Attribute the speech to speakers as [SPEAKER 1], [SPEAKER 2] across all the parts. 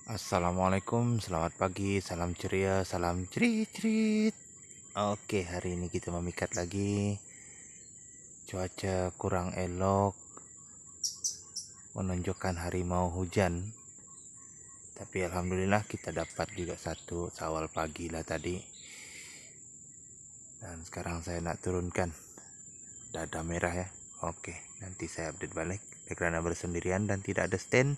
[SPEAKER 1] Assalamualaikum, selamat pagi, salam ceria, salam cerit-cerit. Oke, hari ini kita memikat lagi. Cuaca kurang elok, menunjukkan hari mau hujan. Tapi alhamdulillah kita dapat juga satu sawal pagi lah tadi. Dan sekarang saya nak turunkan dada merah ya. Oke, nanti saya update balik. Karena bersendirian dan tidak ada stand,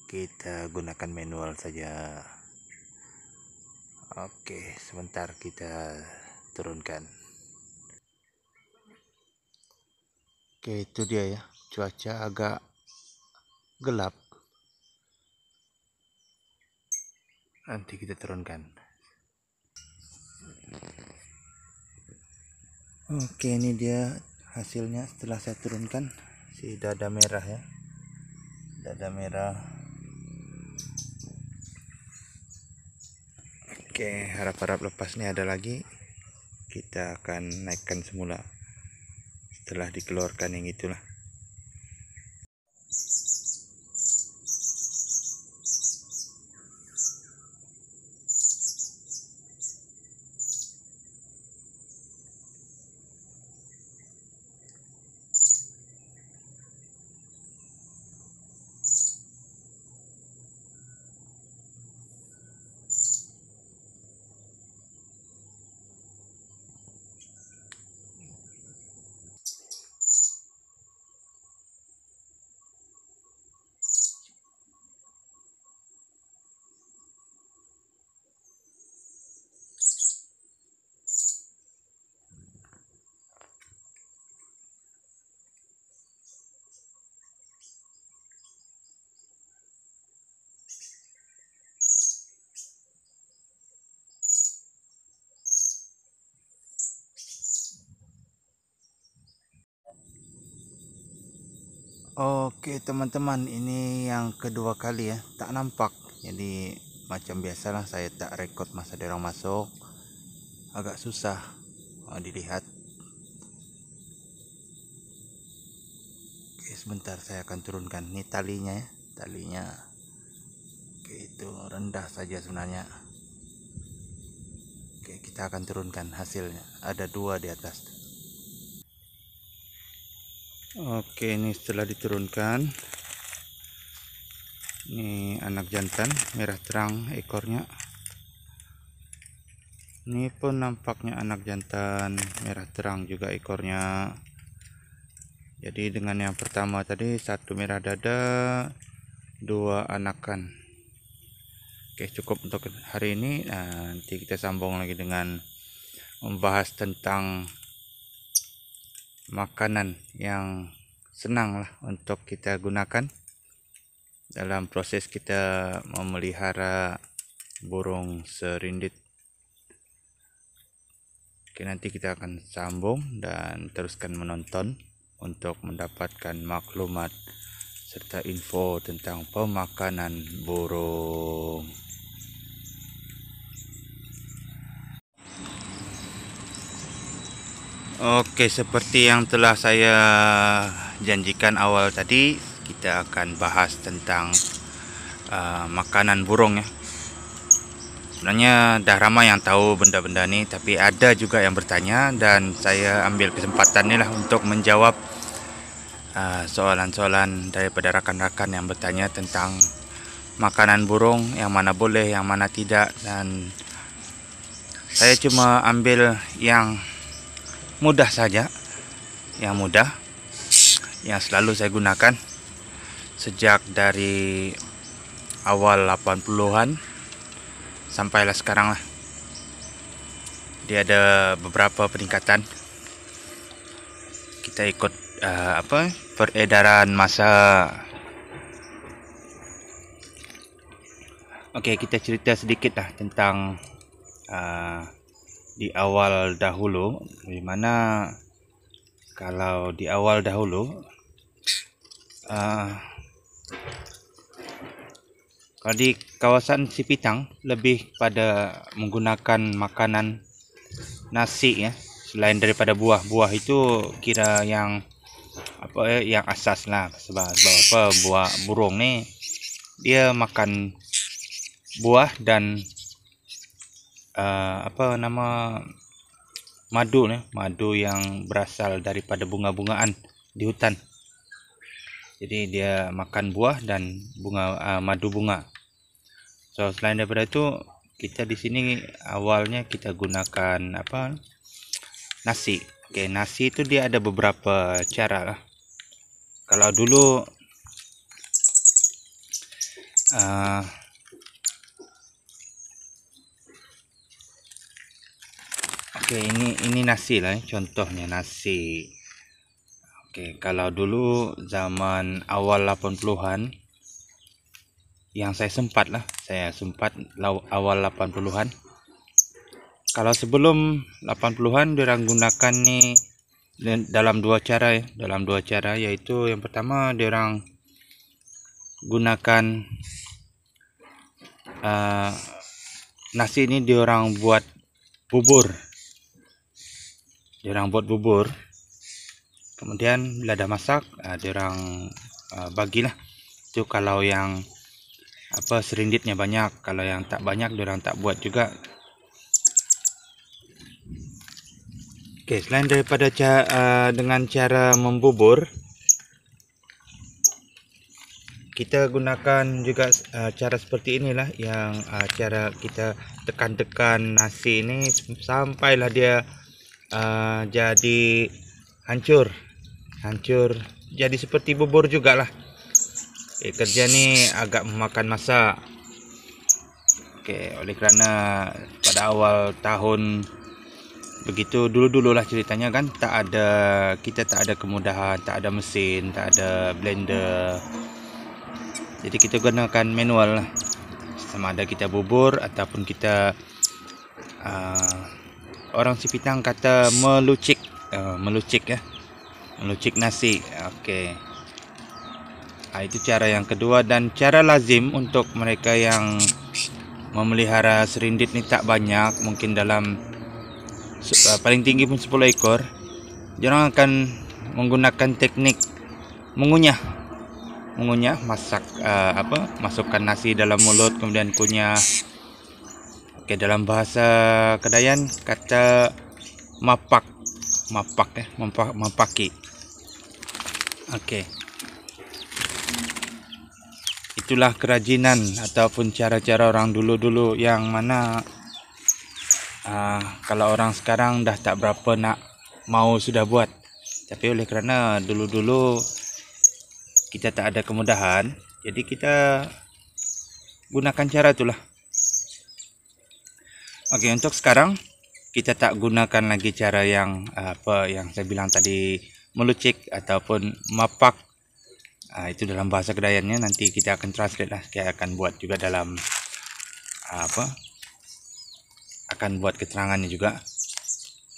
[SPEAKER 1] kita gunakan manual saja. Oke, sebentar kita turunkan. Oke, itu dia ya. Cuaca agak gelap. Nanti kita turunkan. Oke, ini dia hasilnya setelah saya turunkan si dada merah ya. Dada merah. Oke, harap-harap lepas nih ada lagi. Kita akan naikkan semula. Setelah dikeluarkan yang itulah. Oke teman-teman, ini yang kedua kali ya, tak nampak. Jadi macam biasalah saya tak rekod masa dia orang masuk. Agak susah dilihat. Oke, sebentar saya akan turunkan. Ini talinya ya, talinya. Oke, itu rendah saja sebenarnya. Oke, kita akan turunkan hasilnya. Ada dua di atas. Oke, ini setelah diturunkan. Ini anak jantan merah terang ekornya. Ini pun nampaknya anak jantan merah terang juga ekornya. Jadi dengan yang pertama tadi satu merah dada, dua anakan. Oke, cukup untuk hari ini. Nah, nanti kita sambung lagi dengan membahas tentang makanan yang senang lah untuk kita gunakan dalam proses kita memelihara burung serindit. Oke, nanti kita akan sambung dan teruskan menonton untuk mendapatkan maklumat serta info tentang pemakanan burung. Oke, seperti yang telah saya janjikan awal tadi, kita akan bahas tentang makanan burung ya. Sebenarnya dah ramai yang tahu benda-benda ini, tapi ada juga yang bertanya dan saya ambil kesempatan ini lah untuk menjawab soalan-soalan daripada rakan-rakan yang bertanya tentang makanan burung, yang mana boleh, yang mana tidak, dan saya cuma ambil yang mudah saja, yang mudah, yang selalu saya gunakan sejak dari awal 80-an sampailah sekarang lah. Dia ada beberapa peningkatan. Kita ikut peredaran masa. Oke, kita cerita sedikit lah tentang di awal dahulu, dimana kalau di awal dahulu kalau di kawasan Sipitang lebih pada menggunakan makanan nasi ya, selain daripada buah itu kira yang yang asas lah, sebab apa, buah burung nih dia makan buah dan madu yang berasal daripada bunga-bungaan di hutan. Jadi dia makan buah dan madu bunga. So selain daripada itu, kita di sini awalnya kita gunakan nasi. Oke, nasi itu dia ada beberapa cara lah. Kalau dulu oke, ini nasi lah, contohnya nasi. Oke, kalau dulu zaman awal 80-an yang saya sempat awal 80-an. Kalau sebelum 80-an diorang gunakan nih dalam dua cara yaitu yang pertama diorang gunakan nasi ini diorang buat bubur. Kemudian bila dah masak, diorang bagilah. Itu kalau yang serinditnya banyak. Kalau yang tak banyak, diorang tak buat juga. Oke, selain daripada dengan cara membubur, kita gunakan juga cara seperti inilah, yang cara kita tekan-tekan nasi ini sampailah dia jadi hancur, jadi seperti bubur juga lah. Kerja ni agak memakan masa. Oleh kerana pada awal tahun begitu, dulu lah ceritanya kan, kita tak ada kemudahan, tak ada mesin, tak ada blender. Jadi kita gunakan manual lah, sama ada kita bubur ataupun kita orang Sipitang kata melucik nasi. Itu cara yang kedua, dan cara lazim untuk mereka yang memelihara serindit ni tak banyak, mungkin dalam paling tinggi pun 10 ekor, diorang akan menggunakan teknik mengunyah, masukkan nasi dalam mulut kemudian kunyah. Dalam bahasa Kedayan kata mapaki. Itulah kerajinan ataupun cara-cara orang dulu yang mana kalau orang sekarang dah tak berapa nak mau sudah buat. Tapi oleh kerana dulu kita tak ada kemudahan, jadi kita gunakan cara itulah. Untuk sekarang kita tak gunakan lagi cara yang yang saya bilang tadi, melucik ataupun mapak. Itu dalam bahasa Kedayannya, nanti kita akan translate lah, kita akan buat juga dalam akan buat keterangannya juga.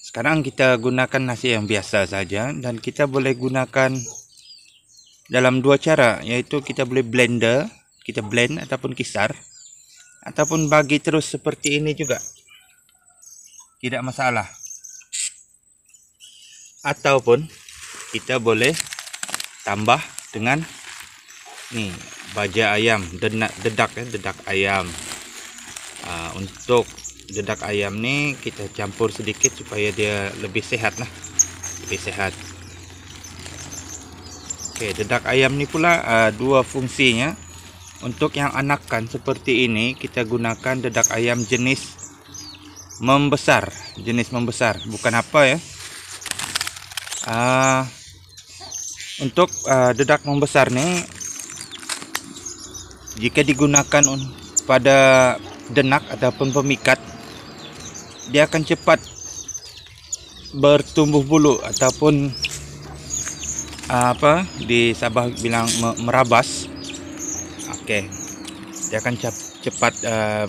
[SPEAKER 1] Sekarang kita gunakan nasi yang biasa saja, dan kita boleh gunakan dalam dua cara, yaitu kita boleh blend ataupun kisar, ataupun bagi terus seperti ini juga, tidak masalah. Ataupun kita boleh tambah dengan nih baja ayam, dedak ayam. Untuk dedak ayam nih kita campur sedikit supaya dia lebih sehat lah, dedak ayam ni pula dua fungsinya. Untuk yang anakan seperti ini, kita gunakan dedak ayam jenis membesar, bukan apa ya. Untuk dedak membesar nih, jika digunakan pada denak ataupun pemikat, dia akan cepat bertumbuh bulu ataupun di Sabah bilang merabas. Dia akan cepat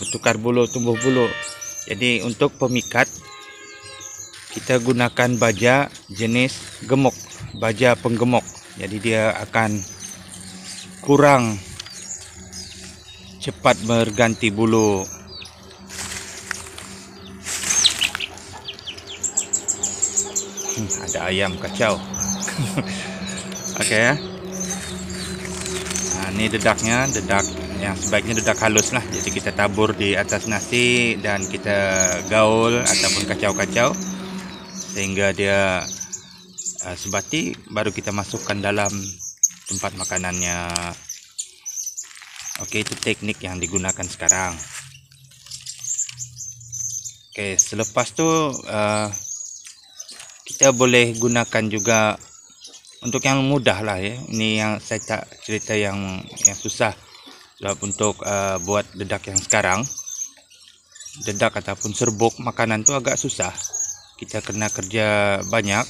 [SPEAKER 1] bertukar bulu, tumbuh bulu. Jadi untuk pemikat kita gunakan baja jenis gemuk, baja penggemuk. Jadi dia akan kurang cepat berganti bulu. Ada ayam kacau. Ini dedaknya, dedak yang sebaiknya dedak halus lah. Jadi kita tabur di atas nasi dan kita gaul ataupun kacau-kacau sehingga dia sebati, baru kita masukkan dalam tempat makanannya. Oke, itu teknik yang digunakan sekarang. Oke, selepas tu kita boleh gunakan juga untuk yang mudah lah ya. Ini yang saya tak cerita yang susah. Sebab untuk buat dedak yang sekarang, dedak ataupun serbuk makanan tu agak susah. Kita kena kerja banyak,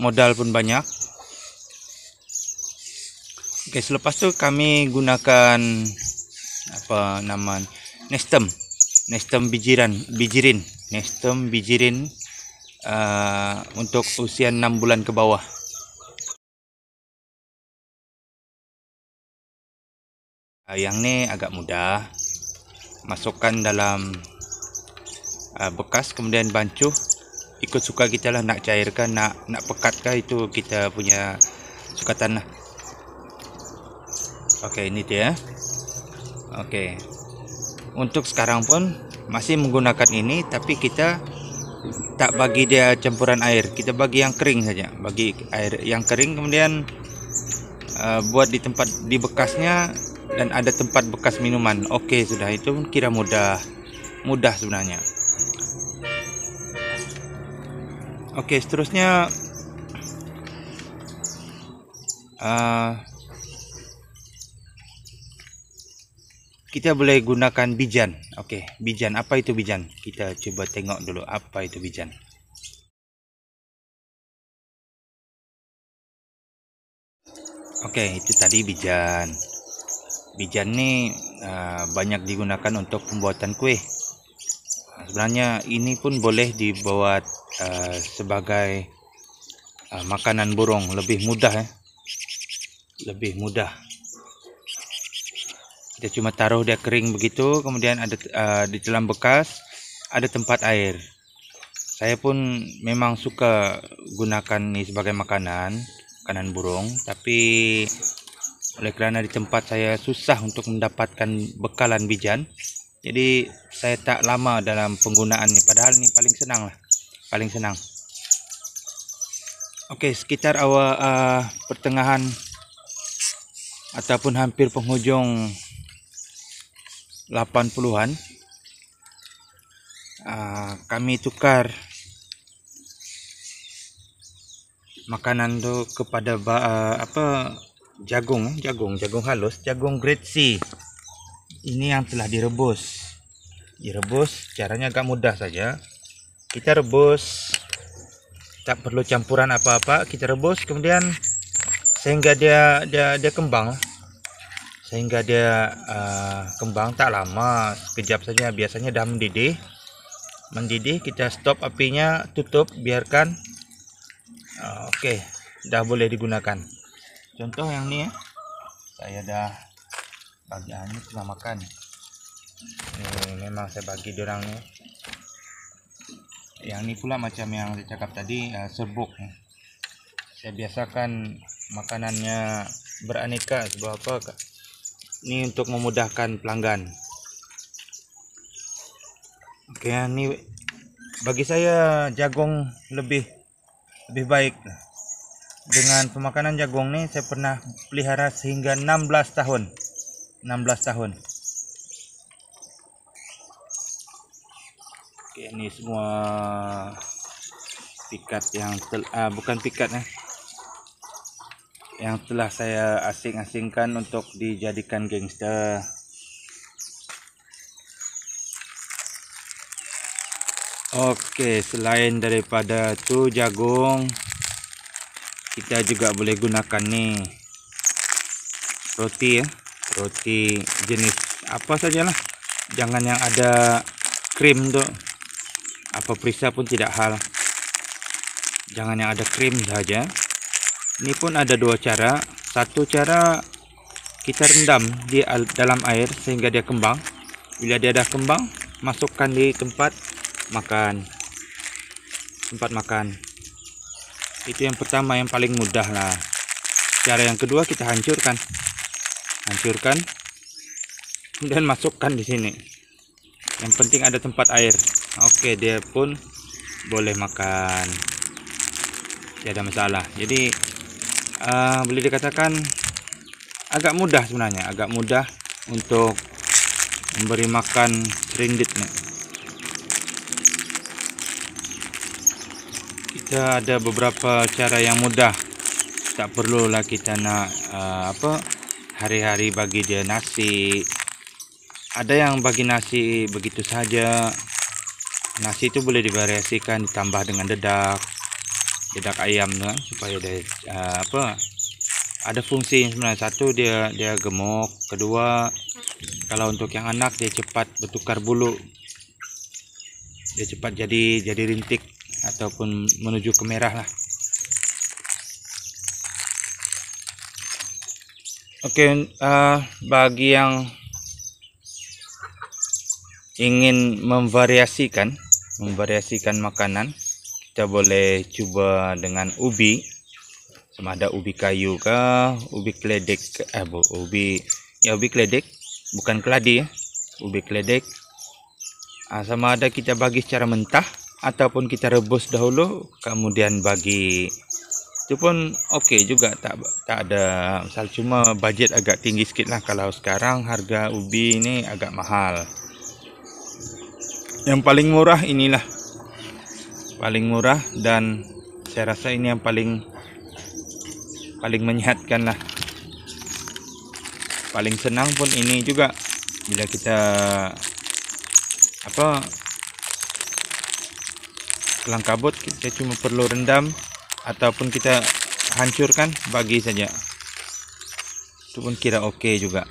[SPEAKER 1] modal pun banyak. Oke, selepas tu kami gunakan apa nama nestem bijirin untuk usia 6 bulan ke bawah. Yang ni agak mudah. Masukkan dalam bekas, kemudian bancuh. Ikut suka kita lah, nak cairkan, nak pekatkah, itu kita punya sukatan lah. Oke, ini dia. Oke, untuk sekarang pun masih menggunakan ini, tapi kita tak bagi dia campuran air, kita bagi yang kering saja. Bagi air yang kering, kemudian buat di tempat di bekasnya, dan ada tempat bekas minuman. Oke, sudah, itu kira mudah sebenarnya. Oke, seterusnya kita boleh gunakan bijan. Oke, bijan. Apa itu bijan? Kita coba tengok dulu apa itu bijan. Oke, itu tadi bijan. Bijan ni banyak digunakan untuk pembuatan kue. Sebenarnya ini pun boleh dibuat sebagai makanan burung. Lebih mudah lebih mudah. Kita cuma taruh dia kering begitu, kemudian ada di dalam bekas ada tempat air. Saya pun memang suka gunakan ini sebagai makanan burung, tapi oleh kerana di tempat saya susah untuk mendapatkan bekalan bijan, jadi saya tak lama dalam penggunaan ini. Padahal ini paling senang. Oke, sekitar awal pertengahan ataupun hampir penghujung 80-an, kami tukar makanan tu kepada jagung halus, jagung grade C. Ini yang telah direbus. Caranya agak mudah saja. Kita rebus, tak perlu campuran apa-apa. Kita rebus, kemudian sehingga dia kembang. Sehingga dia kembang, tak lama, sekejap saja. Biasanya dah mendidih, kita stop apinya, tutup, biarkan. Oke, dah boleh digunakan. Contoh yang ni saya dah bagi ini sudah makan. Ini memang saya bagi diorang ni. Yang ni pula macam yang saya cakap tadi, serbuk. Saya biasakan makanannya beraneka. Sebab apa? Ini untuk memudahkan pelanggan. Oke, ini bagi saya jagung lebih baik. Dengan pemakanan jagung ni saya pernah pelihara sehingga 16 tahun. Oke, ini semua pikat yang bukan pikat yang telah saya asing-asingkan untuk dijadikan gangster. Oke, selain daripada tu jagung, kita juga boleh gunakan nih roti jenis apa sajalah, jangan yang ada krim tuh. Apa perisa pun tidak hal, jangan yang ada krim saja. Ini pun ada dua cara. Satu cara, kita rendam di dalam air sehingga dia kembang. Bila dia dah kembang, masukkan di tempat makan. Itu yang pertama, yang paling mudah lah. Cara yang kedua, kita hancurkan. kemudian masukkan di sini. Yang penting ada tempat air. Oke, dia pun boleh makan, tidak ada masalah. Jadi boleh dikatakan agak mudah sebenarnya, agak mudah untuk memberi makan serindit nih. Kita ada beberapa cara yang mudah, tak perlulah kita nak hari-hari bagi dia nasi. Ada yang bagi nasi begitu saja. Nasi itu boleh divariasikan, ditambah dengan dedak ayam kan, supaya dia ada fungsi sebenarnya. Satu, dia gemuk. Kedua, kalau untuk yang anak, dia cepat bertukar bulu, dia cepat jadi rintik ataupun menuju ke merah lah. Oke, bagi yang ingin memvariasikan makanan, kita boleh cuba dengan ubi, sama ada ubi kayu ke ubi keledek, ubi keledek, bukan keladi ya, ubi keledek. Sama ada kita bagi secara mentah ataupun kita rebus dahulu kemudian bagi, itu pun oke juga, tak ada misal. Cuma budget agak tinggi sedikit lah, kalau sekarang harga ubi ini agak mahal. Yang paling murah inilah, paling murah, dan saya rasa ini yang paling menyehatkan lah. Paling senang pun ini juga, bila kita kelang kabut, kita cuma perlu rendam ataupun kita hancurkan, bagi saja, itu pun kira oke juga.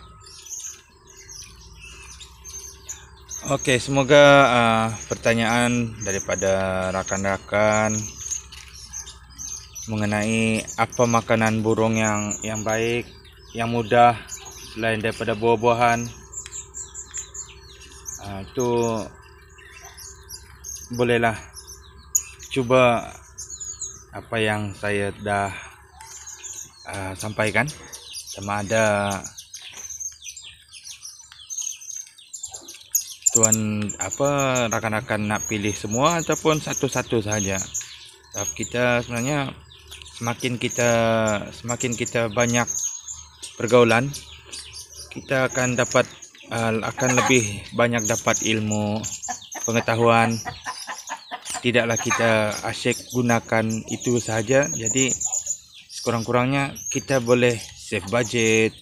[SPEAKER 1] Oke, semoga pertanyaan daripada rakan-rakan mengenai apa makanan burung yang baik, yang mudah selain daripada buah-buahan, itu bolehlah coba apa yang saya dah sampaikan. Sama ada rakan-rakan nak pilih semua ataupun satu-satu saja. Tapi kita sebenarnya semakin kita banyak pergaulan, kita akan lebih banyak dapat ilmu, pengetahuan. Tidaklah kita asyik gunakan itu saja. Jadi sekurang-kurangnya kita boleh save budget,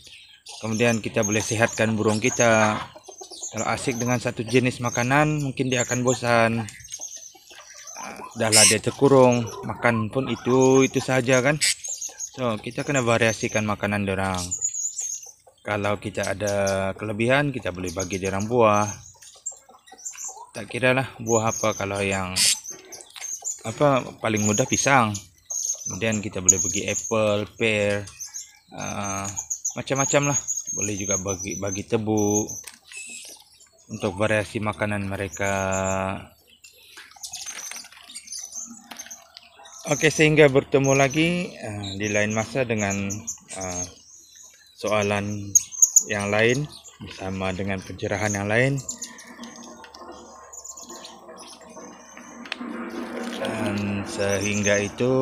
[SPEAKER 1] kemudian kita boleh sehatkan burung kita. Kalau asyik dengan satu jenis makanan, mungkin dia akan bosan. Dahlah dia terkurung, makan pun itu saja kan. So, kita kena variasikan makanan dorang. Kalau kita ada kelebihan, kita boleh bagi dorang buah. Tak kira lah buah apa. Kalau yang paling mudah pisang. Kemudian kita boleh bagi apple, pear, macam-macam lah. Boleh juga bagi tebu untuk variasi makanan mereka. Oke, sehingga bertemu lagi di lain masa dengan soalan yang lain bersama dengan pencerahan yang lain. Dan sehingga itu,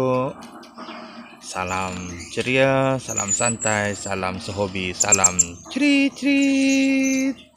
[SPEAKER 1] salam ceria, salam santai, salam sehobi, salam cerit.